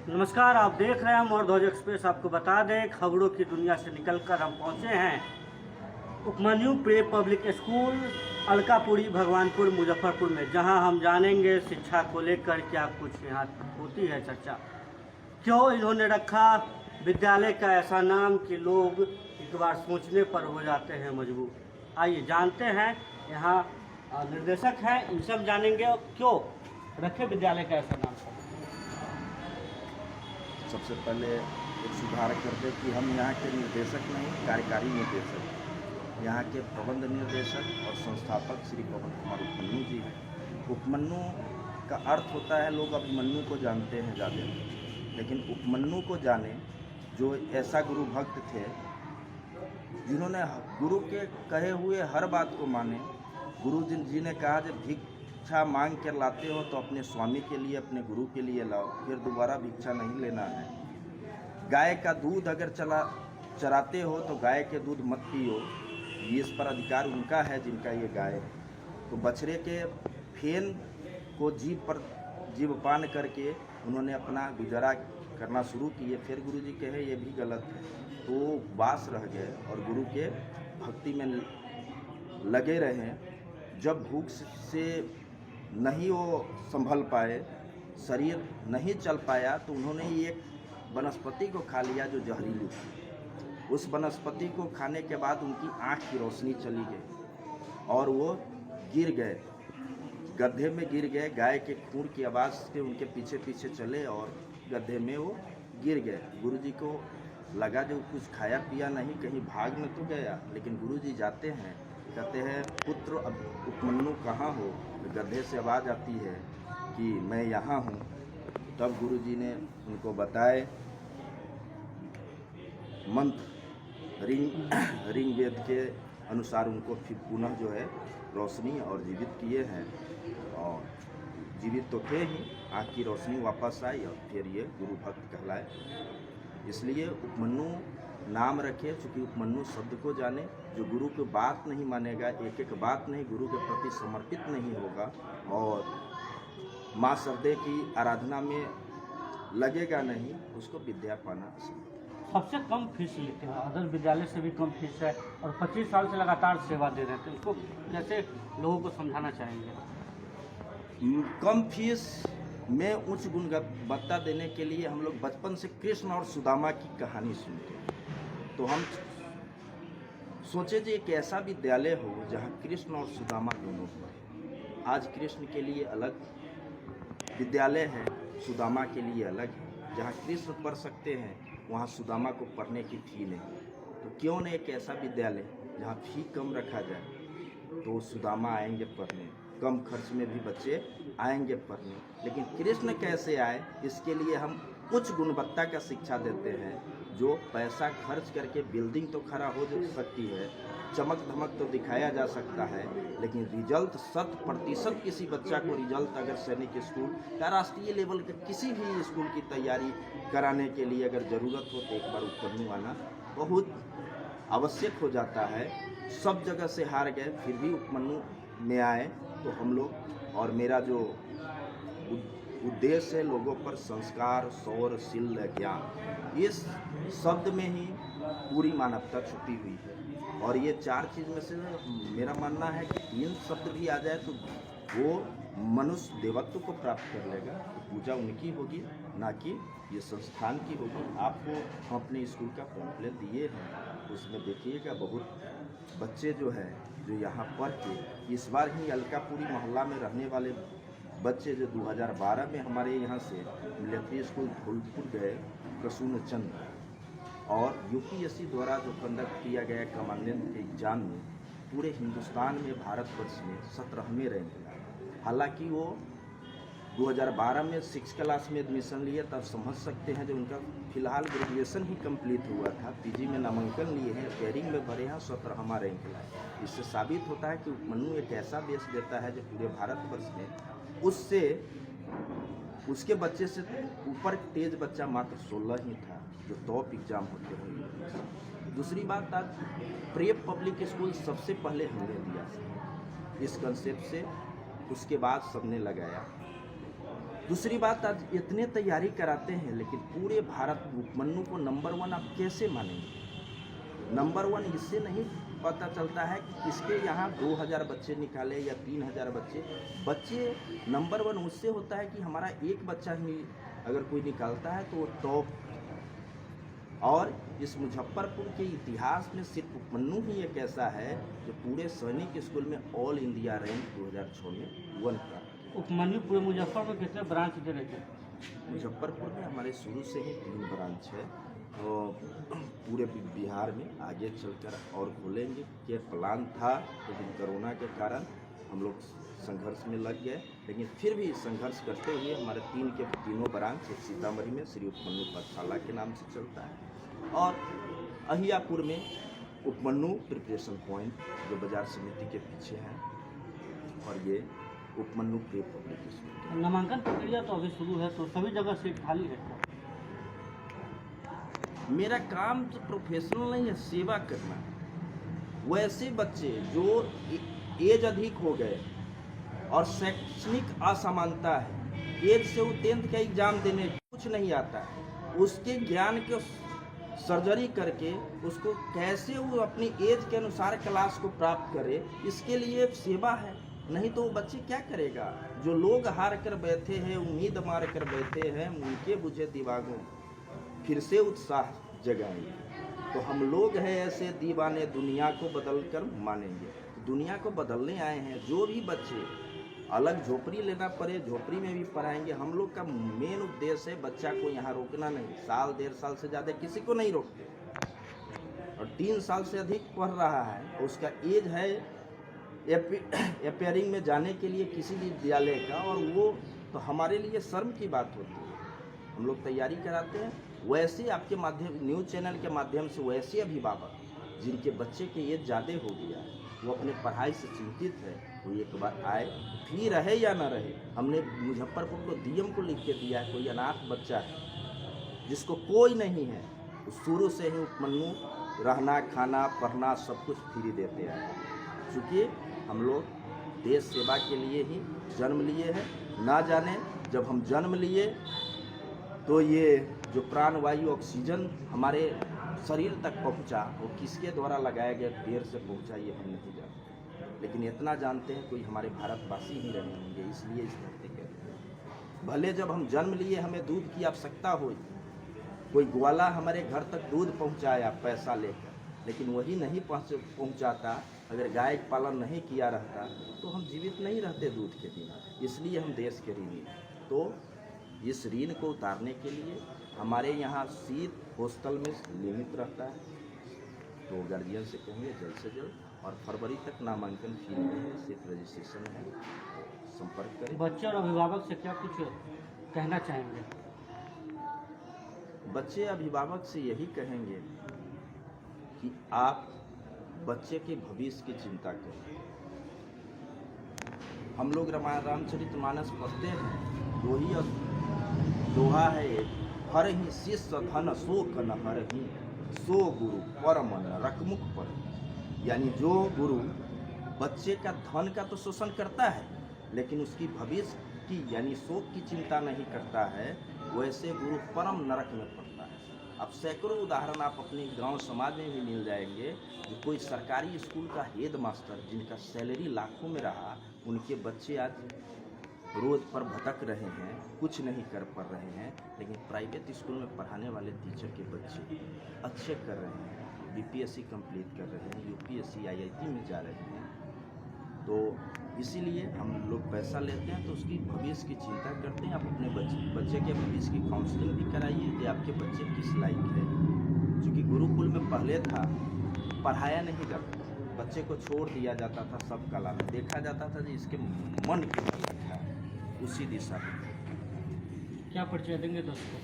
नमस्कार, आप देख रहे हैं मोर ध्वज एक्सप्रेस। आपको बता दें, खबरों की दुनिया से निकलकर हम पहुंचे हैं उपमन्यु प्रे पब्लिक स्कूल, अलकापुरी, भगवानपुर, मुजफ्फरपुर में, जहां हम जानेंगे शिक्षा को लेकर क्या कुछ यहाँ होती है चर्चा। क्यों इन्होंने रखा विद्यालय का ऐसा नाम कि लोग एक बार सोचने पर हो जाते हैं मजबूर। आइए जानते हैं, यहाँ निर्देशक हैं, इनसे हम जानेंगे क्यों रखे विद्यालय का ऐसा नाम। सबसे पहले एक सुधार करते कि हम यहाँ के निर्देशक नहीं, कार्यकारी निर्देशक, यहाँ के प्रबंध निर्देशक और संस्थापक श्री पवन कुमार उपमन्यु जी हैं। उपमन्यु का अर्थ होता है, लोग अभिमन्यु को जानते हैं ज़्यादा, लेकिन उपमन्यु को जाने जो ऐसा गुरु भक्त थे जिन्होंने गुरु के कहे हुए हर बात को माने। गुरु जी ने कहा, जब भिक्षा मांग कर लाते हो तो अपने स्वामी के लिए, अपने गुरु के लिए लाओ, फिर दोबारा भिक्षा नहीं लेना है। गाय का दूध अगर चराते हो तो गाय के दूध मत पियो, ये इस पर अधिकार उनका है जिनका ये गाय है। तो बछड़े के फेन को जीवपान करके उन्होंने अपना गुजारा करना शुरू किए। फिर गुरु जी कहे ये भी गलत है, तो वास रह गए और गुरु के भक्ति में लगे रहे। जब भूख से नहीं वो संभल पाए, शरीर नहीं चल पाया, तो उन्होंने एक वनस्पति को खा लिया जो जहरीली थी। उस वनस्पति को खाने के बाद उनकी आँख की रोशनी चली गई और वो गिर गए, गड्ढे में गिर गए। गाय के खूर की आवाज़ से उनके पीछे पीछे चले और गड्ढे में वो गिर गए। गुरुजी को लगा जो कुछ खाया पिया नहीं, कहीं भाग न तो गया। लेकिन गुरुजी जाते हैं, कहते हैं, पुत्र उपमन्यु कहाँ हो? तो गड्ढे से आवाज़ आती है कि मैं यहाँ हूँ। तब गुरुजी ने उनको बताए मंत्र, रिंग वेद के अनुसार उनको फिर पुनः जो है रोशनी और जीवित किए हैं। और जीवित तो थे ही, आँख की रोशनी वापस आई और फिर ये गुरु भक्त कहलाए। इसलिए उपमन्यु नाम रखे, चूँकि उपमन्यु शब्द को जाने। जो गुरु की बात नहीं मानेगा, एक एक बात नहीं, गुरु के प्रति समर्पित नहीं होगा और माँ सरदे की आराधना में लगेगा नहीं, उसको विद्या पाना असंभव। सबसे कम फीस लेते हैं, अदर विद्यालय से भी कम फीस है और 25 साल से लगातार सेवा दे रहे थे, उसको कैसे लोगों को समझाना चाहेंगे? कम फीस में उच्च गुणवत्ता देने के लिए हम लोग बचपन से कृष्ण और सुदामा की कहानी सुनते हैं। तो हम सोचे कि एक ऐसा विद्यालय हो जहाँ कृष्ण और सुदामा दोनों पढ़े। आज कृष्ण के लिए अलग विद्यालय है, सुदामा के लिए अलग है। जहाँ कृष्ण पढ़ सकते हैं वहाँ सुदामा को पढ़ने की फी नहीं। तो क्यों न एक ऐसा विद्यालय जहाँ फी कम रखा जाए, तो सुदामा आएंगे पढ़ने, कम खर्च में भी बच्चे आएंगे पढ़ने। लेकिन कृष्ण कैसे आए, इसके लिए हम उच्च गुणवत्ता का शिक्षा देते हैं। जो पैसा खर्च करके बिल्डिंग तो खड़ा हो सकती है, चमक धमक तो दिखाया जा सकता है, लेकिन रिजल्ट 100% किसी बच्चा को रिजल्ट अगर सैनिक स्कूल या राष्ट्रीय लेवल के किसी भी स्कूल की तैयारी कराने के लिए अगर ज़रूरत हो तो एक बार उपमन्यु आना बहुत आवश्यक हो जाता है। सब जगह से हार गए, फिर भी उपमन्यु में आए। तो हम लोग और मेरा जो उद्देश्य है, लोगों पर संस्कार, सौर, शील, ज्ञान, इस शब्द में ही पूरी मानवता छुपी हुई है। और ये 4 चीज़ में से मेरा मानना है कि 3 शब्द भी आ जाए तो वो मनुष्य देवत्व को प्राप्त कर लेगा। तो पूजा उनकी होगी, ना कि ये संस्थान की होगी। आपको हम अपने स्कूल का पैम्फलेट दिए हैं, उसमें देखिएगा बहुत बच्चे जो हैं जो यहाँ पढ़ के इस बार ही अलकापुरी मोहल्ला में रहने वाले बच्चे जो 2012 में हमारे यहाँ से मिलिट्री स्कूल धौलपुर गए, प्रसून चंद्र, और यूपीएससी द्वारा जो कंडक्ट किया गया कमांडेंट एग्जाम में पूरे हिंदुस्तान में, भारतवर्ष में 17वें रैंक लाए। हालांकि वो 2012 में 6 क्लास में एडमिशन लिए, तब समझ सकते हैं जो उनका फिलहाल ग्रेजुएशन ही कंप्लीट हुआ था, पीजी में नामांकन लिए हैं, पेयरिंग में भरे हैं, 17वां रैंक लाए। इससे साबित होता है कि उपमन्यु एक ऐसा देश देता है जो पूरे भारतवर्ष में उससे उसके बच्चे से ऊपर तेज बच्चा मात्र 16 ही था जो टॉप एग्जाम होते हुए। दूसरी बात, आज प्रे पब्लिक स्कूल सबसे पहले हमने दिया इस कंसेप्ट से, उसके बाद सबने लगाया। दूसरी बात, आज इतने तैयारी कराते हैं लेकिन पूरे भारत में उपमन्यु को नंबर 1 आप कैसे मानेंगे? नंबर 1 इससे नहीं पता चलता है कि किसके यहाँ 2000 बच्चे निकाले या 3000 बच्चे नंबर 1 उससे होता है कि हमारा एक बच्चा ही अगर कोई निकालता है तो वो टॉप। और इस मुजफ्फरपुर के इतिहास में सिर्फ उपमन्यु ही एक ऐसा है जो पूरे सैनिक स्कूल में ऑल इंडिया रैंक 2006 में 1 का। उपमन्यु पूरे मुजफ्फरपुर में कितने ब्रांच दे रहे थे? मुजफ्फरपुर में हमारे शुरू से ही 3 ब्रांच है और पूरे बिहार में आगे चलकर और खोलेंगे। ये प्लान था लेकिन कोरोना के कारण हम लोग संघर्ष में लग गए, लेकिन फिर भी संघर्ष करते हुए हमारे 3 के तीनों ब्रांच, एक सीतामढ़ी में श्री उपमन्यु पाठशाला के नाम से चलता है और अहियापुर में उपमन्यु प्रिपरेशन पॉइंट जो बाजार समिति के पीछे है, और ये उपमन्यु प्री पब्लिक स्कूल। नामांकन प्रक्रिया तो अभी शुरू है, तो सभी जगह सीट खाली है। मेरा काम तो प्रोफेशनल नहीं है, सेवा करना। वैसे बच्चे जो एज अधिक हो गए और शैक्षणिक असमानता है, एज से वो 10th का एग्जाम देने कुछ नहीं आता है, उसके ज्ञान के सर्जरी करके उसको कैसे वो अपनी एज के अनुसार क्लास को प्राप्त करे, इसके लिए सेवा है। नहीं तो वो बच्चे क्या करेगा? जो लोग हार कर बैठे हैं, उम्मीद मार कर बैठे हैं, उनके बुझे दिमागों फिर से उत्साह जगाएंगे। तो हम लोग हैं ऐसे दीवाने, दुनिया को बदल कर मानेंगे। दुनिया को बदलने आए हैं। जो भी बच्चे अलग झोपड़ी लेना पड़े, झोपड़ी में भी पढ़ाएंगे। हम लोग का मेन उद्देश्य है बच्चा को यहाँ रोकना नहीं। साल 1.5 साल से ज़्यादा किसी को नहीं रोकते, और 3 साल से अधिक पढ़ रहा है, उसका एज है अपेयरिंग में जाने के लिए किसी भी विद्यालय का, और वो तो हमारे लिए शर्म की बात होती है। हम लोग तैयारी कराते हैं। वैसे आपके माध्यम, न्यूज़ चैनल के माध्यम से वैसे अभिभावक जिनके बच्चे की एज ज़्यादा हो गया है, वो अपने पढ़ाई से चिंतित है, वो एक बार आए, फी रहे या ना रहे। हमने मुजफ्फरपुर को डीएम को लिख के दिया है, कोई अनाथ बच्चा है जिसको कोई नहीं है, शुरू से ही उपमन्यु रहना, खाना, पढ़ना सब कुछ फ्री देते हैं। चूँकि हम लोग देश सेवा के लिए ही जन्म लिए हैं। ना जाने जब हम जन्म लिए तो ये जो प्राणवायु ऑक्सीजन हमारे शरीर तक पहुंचा, वो किसके द्वारा लगाया गया पेड़ से पहुंचा, ये हम नहीं जानते। लेकिन इतना जानते हैं कोई हमारे भारतवासी ही रहे होंगे, इसलिए इस धरती के भले जब हम जन्म लिए हमें दूध की आवश्यकता हुई, कोई ग्वाला हमारे घर तक दूध पहुंचाया पैसा लेकर, लेकिन वही नहीं पहुंचाता, अगर गाय पालन नहीं किया रहता तो हम जीवित नहीं रहते दूध के बिना। इसलिए हम देश के ऋणी। तो इस ऋण को उतारने के लिए हमारे यहाँ सीट हॉस्टल में लिमिट रहता है, तो गार्जियन से कहेंगे जल्द से जल्द, और फरवरी तक नामांकन फी नहीं है, सिर्फ रजिस्ट्रेशन है, संपर्क करें। बच्चे और अभिभावक से क्या कुछ कहना चाहेंगे? बच्चे अभिभावक से यही कहेंगे कि आप बच्चे के भविष्य की चिंता करें। हम लोग रामचरितमानस पढ़ते हैं, दोहा है एक, हर ही शिष्य धन शोक न हरहि, सो गुरु परम न रकमुख पर। यानी जो गुरु बच्चे का धन का तो शोषण करता है, लेकिन उसकी भविष्य की यानी शोक की चिंता नहीं करता है, वैसे गुरु परम नरक में पड़ता है। अब सैकड़ों उदाहरण आप अपने गांव समाज में भी मिल जाएंगे, जो कोई सरकारी स्कूल का हेड मास्टर जिनका सैलरी लाखों में रहा, उनके बच्चे आज रोड पर भटक रहे हैं, कुछ नहीं कर पा रहे हैं। लेकिन प्राइवेट स्कूल में पढ़ाने वाले टीचर के बच्चे अच्छे कर रहे हैं, बीपीएससी कंप्लीट कर रहे हैं, यूपीएससी आईआईटी में जा रहे हैं। तो इसीलिए हम लोग पैसा लेते हैं, तो उसकी भविष्य की चिंता करते हैं। आप अपने बच्चे के भविष्य की काउंसलिंग भी कराइए कि आपके बच्चे किस लायक है। क्योंकि गुरुकुल में पहले था पढ़ाया नहीं जाता, बच्चे को छोड़ दिया जाता था, सब कला में देखा जाता था कि इसके मन की तरफ है, उसी दिशा में। क्या परिचय देंगे दोस्तों?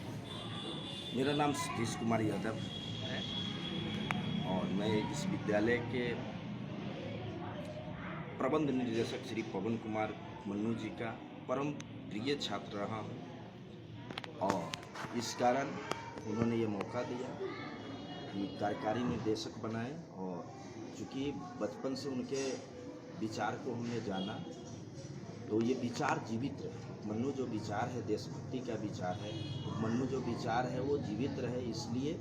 मेरा नाम सतीश कुमार यादव है और मैं इस विद्यालय के प्रबंध निर्देशक श्री पवन कुमार मन्नू जी का परम प्रिय छात्र रहा हूँ, और इस कारण उन्होंने ये मौका दिया कि कार्यकारी निर्देशक बनाए। और चूँकि बचपन से उनके विचार को हमने जाना, तो ये विचार जीवित रहे। उपमन्यु जो विचार है देशभक्ति का विचार है, उपमन्यु जो विचार है वो जीवित रहे, इसलिए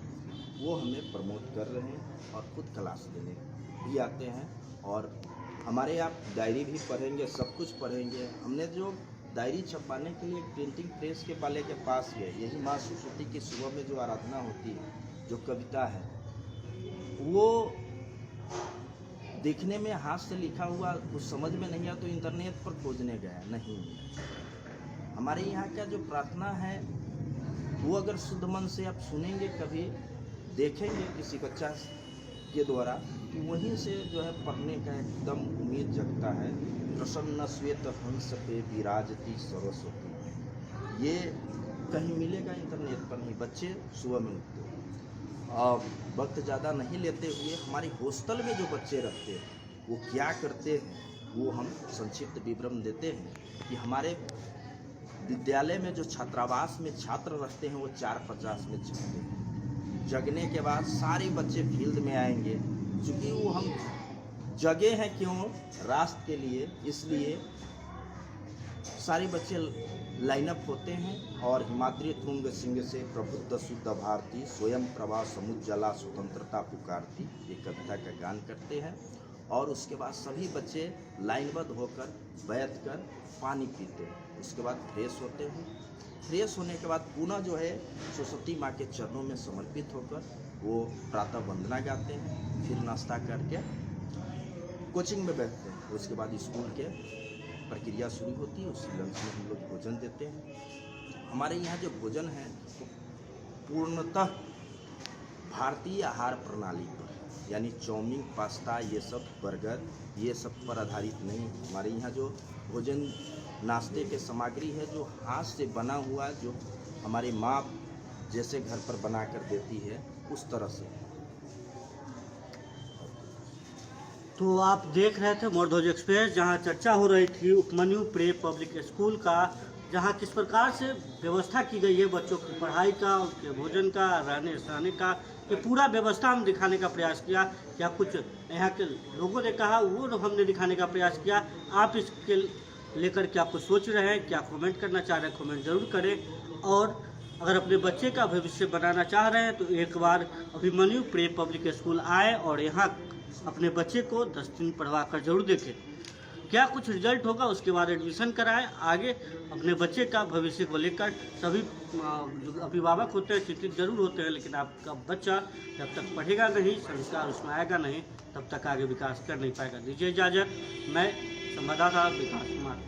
वो हमें प्रमोट कर रहे हैं और खुद क्लास लेने भी आते हैं। और हमारे आप डायरी भी पढ़ेंगे, सब कुछ पढ़ेंगे। हमने जो डायरी छपवाने के लिए प्रिंटिंग प्रेस के वाले के पास गए, यही माँ सरस्वती की सुबह में जो आराधना होती है, जो कविता है, वो देखने में हाथ से लिखा हुआ कुछ समझ में नहीं आया तो इंटरनेट पर खोजने गया, नहीं। हमारे यहाँ का जो प्रार्थना है वो अगर शुद्ध मन से आप सुनेंगे, कभी देखेंगे किसी बच्चा के द्वारा, तो वहीं से जो है पढ़ने का एकदम उम्मीद जगता है। प्रसन्न श्वेत हंस पे विराजती सरस्वती, ये कहीं मिलेगा इंटरनेट पर नहीं। बच्चे सुबह में उठते और वक्त ज़्यादा नहीं लेते हुए हमारी हॉस्टल में जो बच्चे रहते हैं वो क्या करते हैं, वो हम संक्षिप्त विवरण देते हैं कि हमारे विद्यालय में जो छात्रावास में छात्र रहते हैं वो 4:50 में जगते हैं। जगने के बाद सारे बच्चे फील्ड में आएंगे, चूँकि वो हम जगे हैं क्यों, राष्ट्र के लिए, इसलिए सारे बच्चे लाइनअप होते हैं और हिमाद्री तुंग सिंह से प्रबुद्ध शुद्ध भारती स्वयं प्रभा समुज्जला स्वतंत्रता पुकारती, ये कविता का गान करते हैं। और उसके बाद सभी बच्चे लाइनबद्ध होकर बैठकर पानी पीते हैं। उसके बाद फ्रेश होते हैं। फ्रेश होने के बाद पुनः जो है सरस्वती माँ के चरणों में समर्पित होकर वो प्रातः वंदना गाते हैं, फिर नाश्ता करके कोचिंग में बैठते हैं। उसके बाद स्कूल के प्रक्रिया शुरू होती है, उस लंच में हम लोग भोजन देते हैं। हमारे यहाँ जो भोजन है वो पूर्णतः भारतीय आहार प्रणाली पर, यानी चाउमीन, पास्ता, ये सब, बर्गर, ये सब पर आधारित नहीं। हमारे यहाँ जो भोजन नाश्ते के सामग्री है जो हाथ से बना हुआ, जो हमारी माँ जैसे घर पर बना कर देती है उस तरह से। तो आप देख रहे थे मोरध्वज एक्सप्रेस, जहां चर्चा हो रही थी उपमन्यु प्रे पब्लिक स्कूल का, जहां किस प्रकार से व्यवस्था की गई है बच्चों की पढ़ाई का, उनके भोजन का, रहने सहने का, ये पूरा व्यवस्था हम दिखाने का प्रयास किया। क्या कुछ यहाँ के लोगों ने कहा वो हमने दिखाने का प्रयास किया। आप इसके लेकर क्या कुछ सोच रहे हैं, क्या कमेंट करना चाह रहे हैं, कमेंट ज़रूर करें। और अगर अपने बच्चे का भविष्य बनाना चाह रहे हैं तो एक बार अभिमन्यु प्रे पब्लिक स्कूल आए और यहाँ अपने बच्चे को 10 दिन पढ़वा कर जरूर देखें। क्या कुछ रिजल्ट होगा उसके बाद एडमिशन कराएं। आगे अपने बच्चे का भविष्य को लेकर सभी जो अभिभावक होते हैं चिंतित जरूर होते हैं, लेकिन आपका बच्चा जब तक पढ़ेगा नहीं, संस्कार उसमें आएगा नहीं, तब तक आगे विकास कर नहीं पाएगा। दीजिए इजाज़त, मैं संवाददाता विकास कुमार।